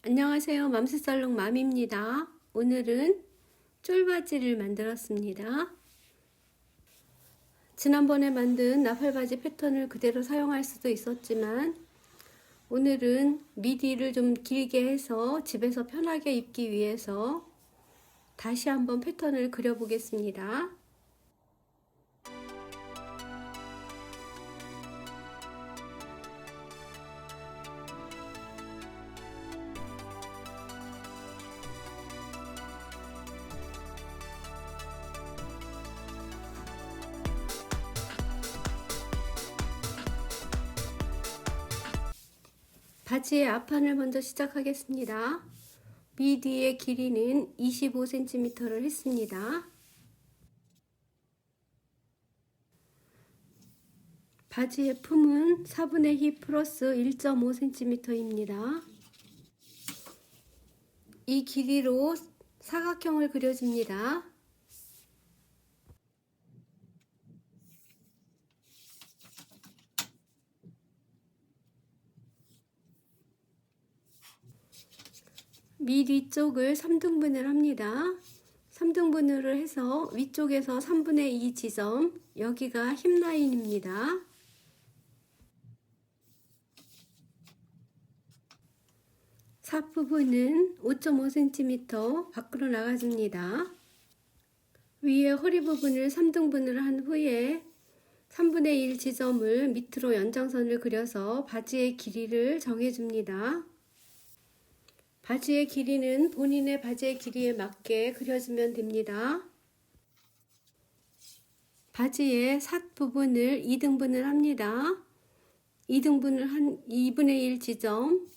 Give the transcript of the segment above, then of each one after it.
안녕하세요. 맘스살롱 맘입니다. 오늘은 쫄바지를 만들었습니다. 지난번에 만든 나팔바지 패턴을 그대로 사용할 수도 있었지만 오늘은 미디를 좀 길게 해서 집에서 편하게 입기 위해서 다시 한번 패턴을 그려보겠습니다. 바지의 앞판을 먼저 시작하겠습니다. 미디의 길이는 25cm를 했습니다. 바지의 품은 4분의 2 플러스 1.5cm입니다. 이 길이로 사각형을 그려줍니다. 밑위쪽을 3등분을 합니다. 3등분을 해서 위쪽에서 3분의 2 지점, 여기가 힙 라인입니다. 삽 부분은 5.5cm 밖으로 나가줍니다. 위에 허리 부분을 3등분을 한 후에 3분의 1 지점을 밑으로 연장선을 그려서 바지의 길이를 정해줍니다. 바지의 길이는 본인의 바지의 길이에 맞게 그려주면 됩니다. 바지의 삿 부분을 2등분을 합니다. 2등분을 한 2분의 1 지점,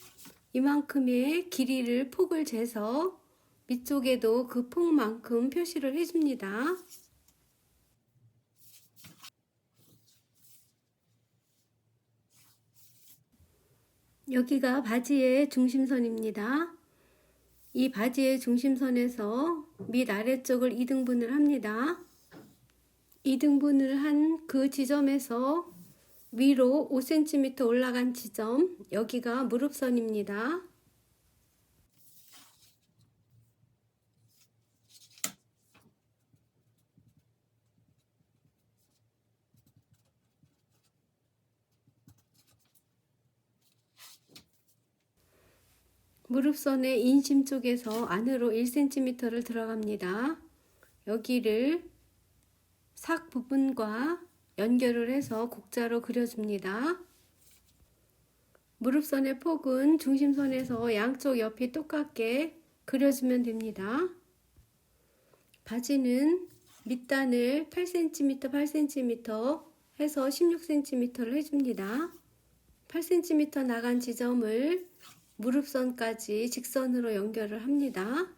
이만큼의 길이를 폭을 재서 밑쪽에도 그 폭만큼 표시를 해줍니다. 여기가 바지의 중심선입니다. 이 바지의 중심선에서 밑 아래쪽을 2등분을 합니다. 2등분을 한 그 지점에서 위로 5cm 올라간 지점, 여기가 무릎선입니다. 무릎선의 인심 쪽에서 안으로 1cm를 들어갑니다. 여기를 삭 부분과 연결을 해서 곡자로 그려줍니다. 무릎선의 폭은 중심선에서 양쪽 옆이 똑같게 그려주면 됩니다. 바지는 밑단을 8cm, 8cm 해서 16cm를 해줍니다. 8cm 나간 지점을 무릎선까지 직선으로 연결을 합니다.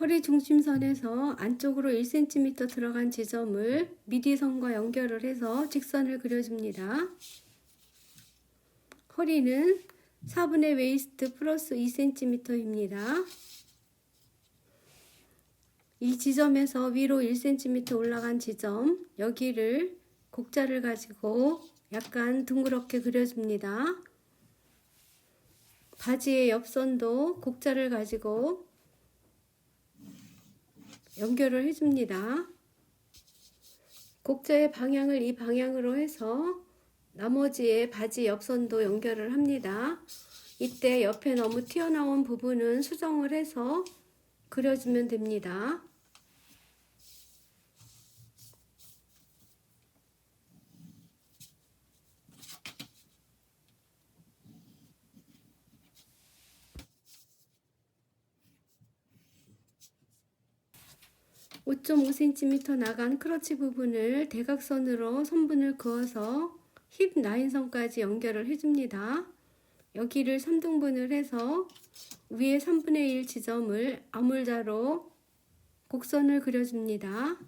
허리 중심선에서 안쪽으로 1cm 들어간 지점을 미디선과 연결을 해서 직선을 그려줍니다. 허리는 4분의 웨이스트 플러스 2cm입니다. 이 지점에서 위로 1cm 올라간 지점, 여기를 곡자를 가지고 약간 둥그렇게 그려줍니다. 바지의 옆선도 곡자를 가지고 연결을 해줍니다. 곡자의 방향을 이 방향으로 해서 나머지의 바지 옆선도 연결을 합니다. 이때 옆에 너무 튀어나온 부분은 수정을 해서 그려주면 됩니다. (5.5cm) 나간 크러치 부분을 대각선으로 선분을 그어서 힙 라인선까지 연결을 해줍니다. 여기를 3등분을 해서 위에 3분의 1 지점을 아물자로 곡선을 그려줍니다.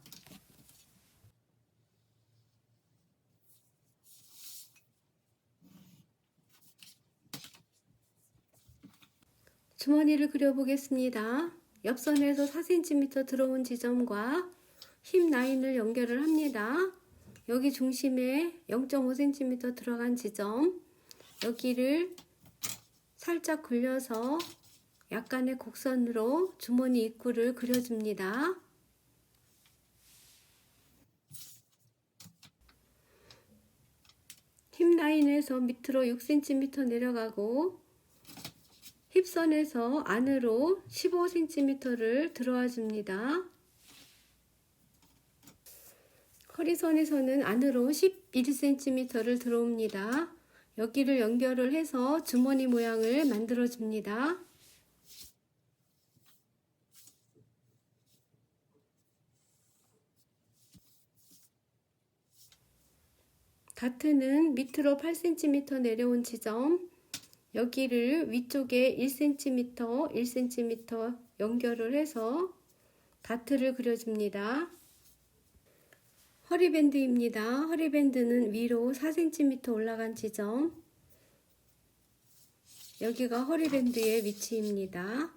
주머니를 그려보겠습니다. 옆선에서 4cm 들어온 지점과 힙 라인을 연결을 합니다. 여기 중심에 0.5cm 들어간 지점, 여기를 살짝 굴려서 약간의 곡선으로 주머니 입구를 그려줍니다. 힙 라인에서 밑으로 6cm 내려가고 힙선에서 안으로 15cm를 들어와 줍니다. 허리선에서는 안으로 11cm를 들어옵니다. 여기를 연결을 해서 주머니 모양을 만들어 줍니다. 다트는 밑으로 8cm 내려온 지점, 여기를 위쪽에 1cm, 1cm 연결을 해서 다트를 그려줍니다. 허리밴드입니다. 허리밴드는 위로 4cm 올라간 지점, 여기가 허리밴드의 위치입니다.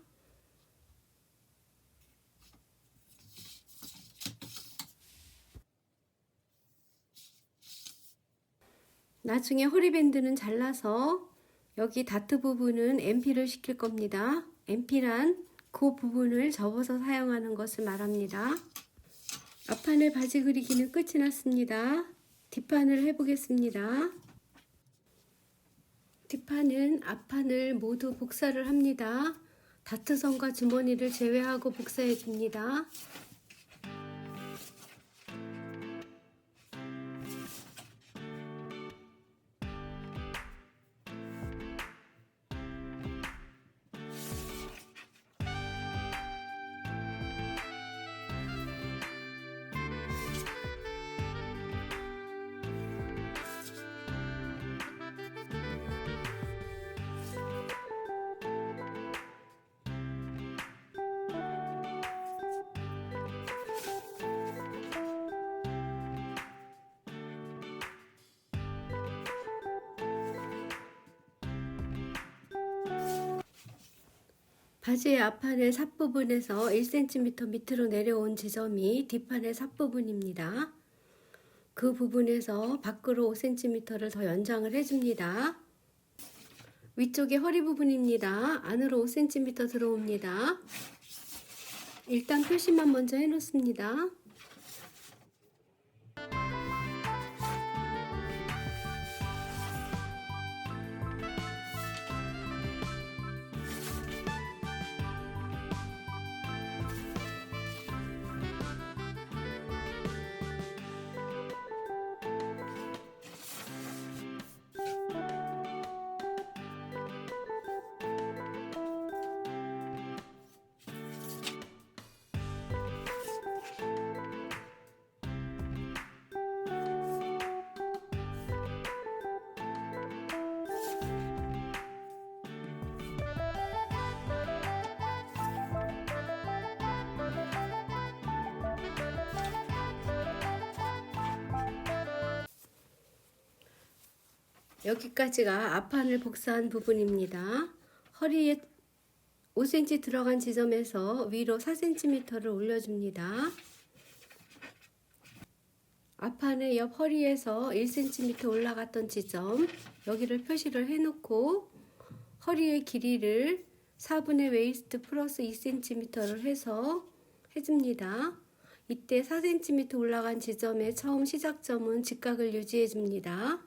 나중에 허리밴드는 잘라서 여기 다트 부분은 엠피를 시킬 겁니다. 엠피란 그 부분을 접어서 사용하는 것을 말합니다. 앞판의 바지 그리기는 끝이 났습니다. 뒷판을 해보겠습니다. 뒷판은 앞판을 모두 복사를 합니다. 다트선과 주머니를 제외하고 복사해 줍니다. 바지의 앞판의 삿부분에서 1cm 밑으로 내려온 지점이 뒷판의 삿부분입니다. 그 부분에서 밖으로 5cm를 더 연장을 해줍니다. 위쪽에 허리 부분입니다. 안으로 5cm 들어옵니다. 일단 표시만 먼저 해놓습니다. 여기까지가 앞판을 복사한 부분입니다. 허리에 5cm 들어간 지점에서 위로 4cm를 올려줍니다. 앞판의 옆 허리에서 1cm 올라갔던 지점, 여기를 표시를 해놓고 허리의 길이를 4분의 웨이스트 플러스 2cm를 해서 해줍니다. 이때 4cm 올라간 지점의 처음 시작점은 직각을 유지해 줍니다.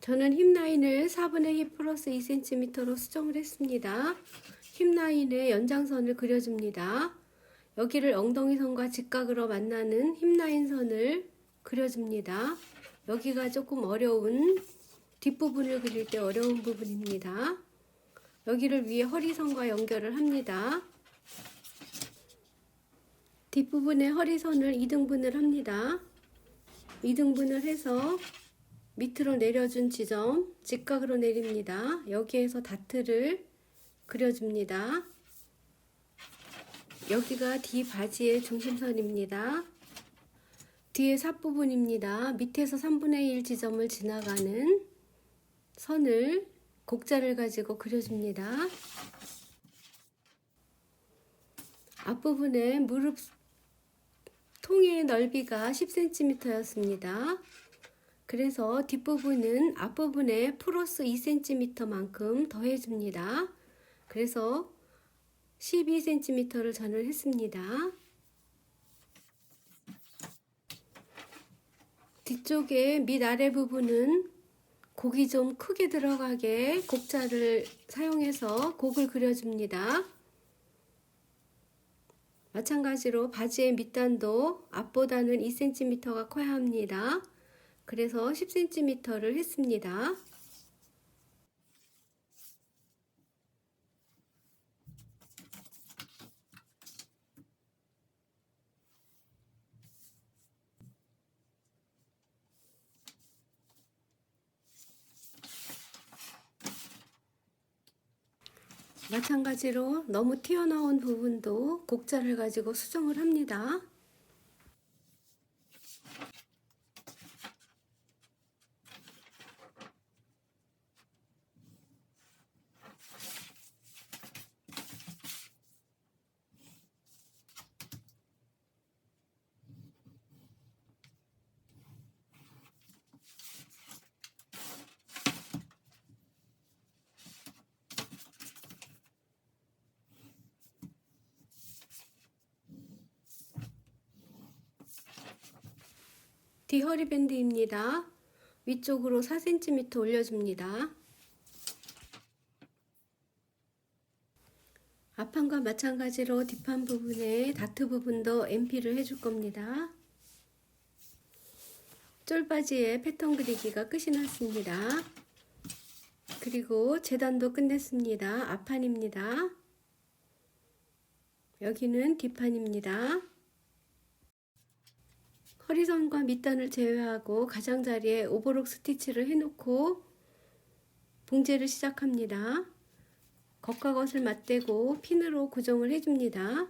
저는 힙 라인을 4분의 힙 플러스 2cm로 수정을 했습니다. 힙 라인의 연장선을 그려줍니다. 여기를 엉덩이 선과 직각으로 만나는 힙 라인 선을 그려줍니다. 여기가 조금 어려운 뒷부분을 그릴 때 어려운 부분입니다. 여기를 위에 허리선과 연결을 합니다. 뒷부분의 허리선을 2등분을 합니다. 2등분을 해서 밑으로 내려준 지점 직각으로 내립니다. 여기에서 다트를 그려줍니다. 여기가 뒤 바지의 중심선입니다. 뒤에 삿부분입니다. 밑에서 3분의 1 지점을 지나가는 선을 곡자를 가지고 그려줍니다. 앞부분에 무릎 통의 넓이가 10cm였습니다. 그래서 뒷부분은 앞부분에 플러스 2cm만큼 더해줍니다. 그래서 12cm를 전을 했습니다. 뒤쪽에 밑아래 부분은 곡이 좀 크게 들어가게 곡자를 사용해서 곡을 그려줍니다. 마찬가지로 바지의 밑단도 앞보다는 2cm가 커야 합니다. 그래서 10cm를 했습니다. 마찬가지로 너무 튀어나온 부분도 곡자를 가지고 수정을 합니다. 뒤 허리밴드입니다. 위쪽으로 4cm 올려줍니다. 앞판과 마찬가지로 뒷판 부분에 다트 부분도 MP를 해줄 겁니다. 쫄바지에 패턴 그리기가 끝이 났습니다. 그리고 재단도 끝냈습니다. 앞판입니다. 여기는 뒷판입니다. 허리선과 밑단을 제외하고 가장자리에 오버록 스티치를 해놓고 봉제를 시작합니다. 겉과 겉을 맞대고 핀으로 고정을 해줍니다.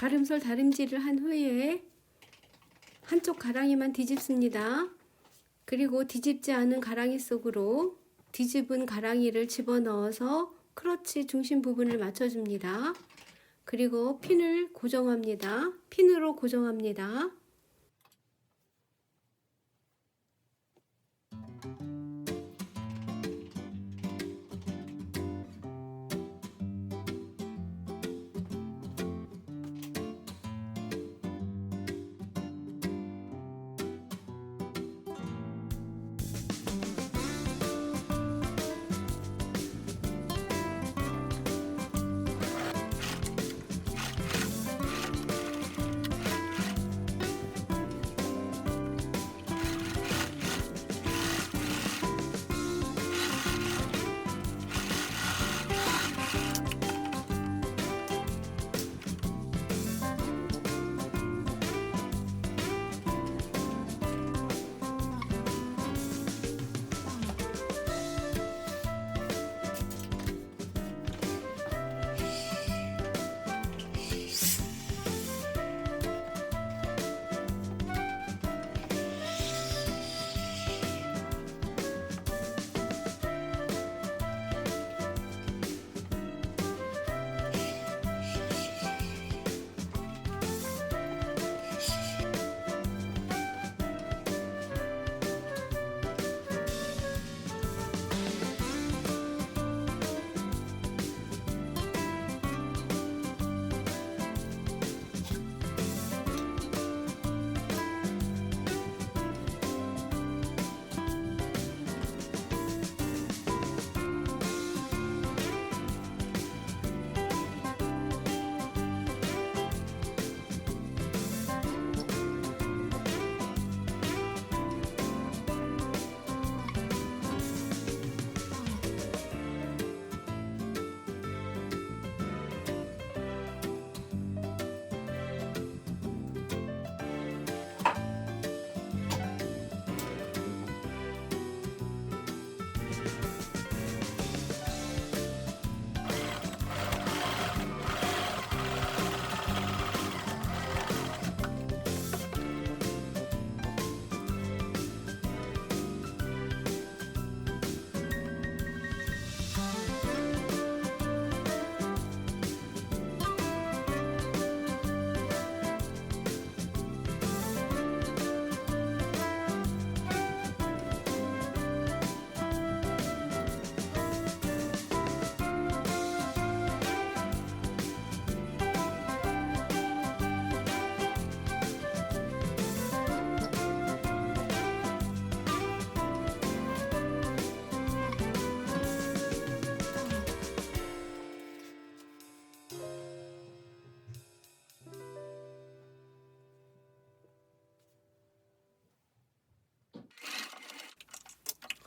가름솔 다림질을 한 후에 한쪽 가랑이만 뒤집습니다. 그리고 뒤집지 않은 가랑이 속으로 뒤집은 가랑이를 집어넣어서 크러치 중심 부분을 맞춰줍니다. 그리고 핀을 고정합니다. 핀으로 고정합니다.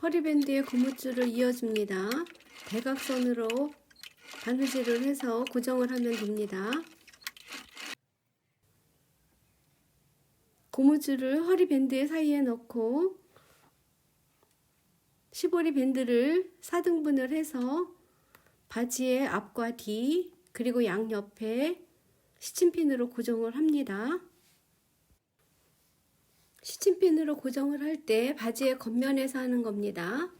허리밴드에 고무줄을 이어줍니다. 대각선으로 바느질을 해서 고정을 하면 됩니다. 고무줄을 허리밴드 사이에 넣고 시보리 밴드를 4등분을 해서 바지의 앞과 뒤 그리고 양옆에 시침핀으로 고정을 합니다. 시침핀으로 고정을 할 때 바지의 겉면에서 하는 겁니다.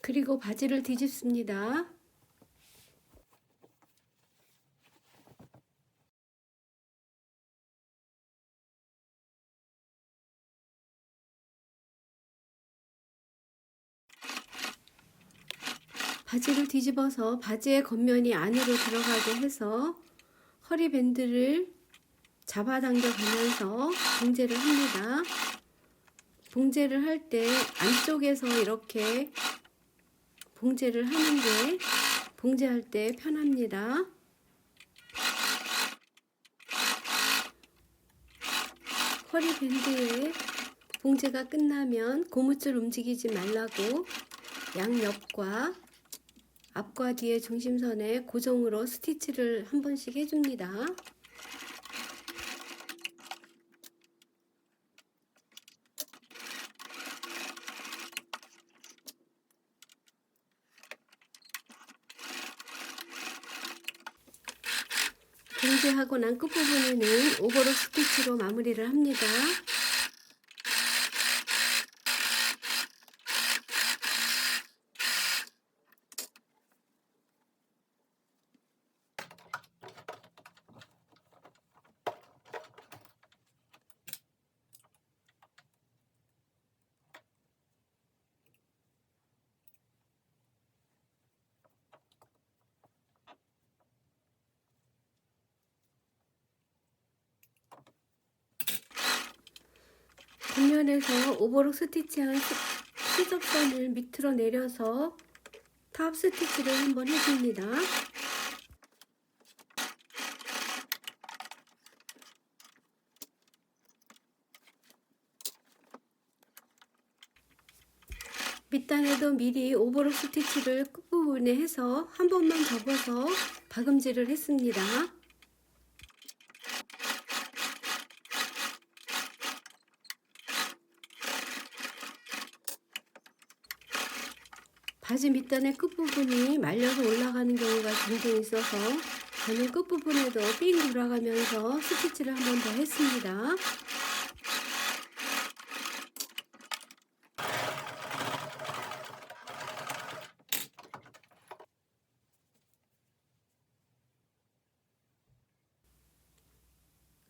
그리고 바지를 뒤집습니다. 바지를 뒤집어서 바지의 겉면이 안으로 들어가게 해서 허리밴드를 잡아당겨 가면서 봉제를 합니다. 봉제를 할 때 안쪽에서 이렇게 봉제를 하는 게 봉제할 때 편합니다. 허리밴드에 봉제가 끝나면 고무줄 움직이지 말라고 양옆과 앞과 뒤의 중심선에 고정으로 스티치를 한 번씩 해줍니다. 봉제하고 난 끝부분에는 오버록 스티치로 마무리를 합니다. 뒷면에서 오버록 스티치한 시접선을 밑으로 내려서 탑 스티치를 한번 해줍니다. 밑단에도 미리 오버록 스티치를 끝부분에 해서 한 번만 접어서 박음질을 했습니다. 바지 밑단의 끝부분이 말려서 올라가는 경우가 종종 있어서 저는 끝부분에도 삥 돌아가면서 스티치를 한 번 더 했습니다.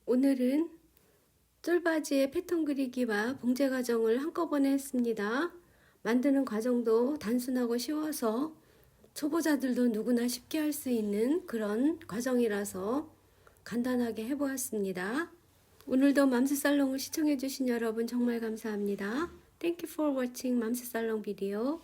오늘은 쫄바지의 패턴 그리기와 봉제 과정을 한꺼번에 했습니다. 만드는 과정도 단순하고 쉬워서 초보자들도 누구나 쉽게 할 수 있는 그런 과정이라서 간단하게 해보았습니다. 오늘도 맘스살롱을 시청해주신 여러분 정말 감사합니다. Thank you for watching 맘스살롱 비디오.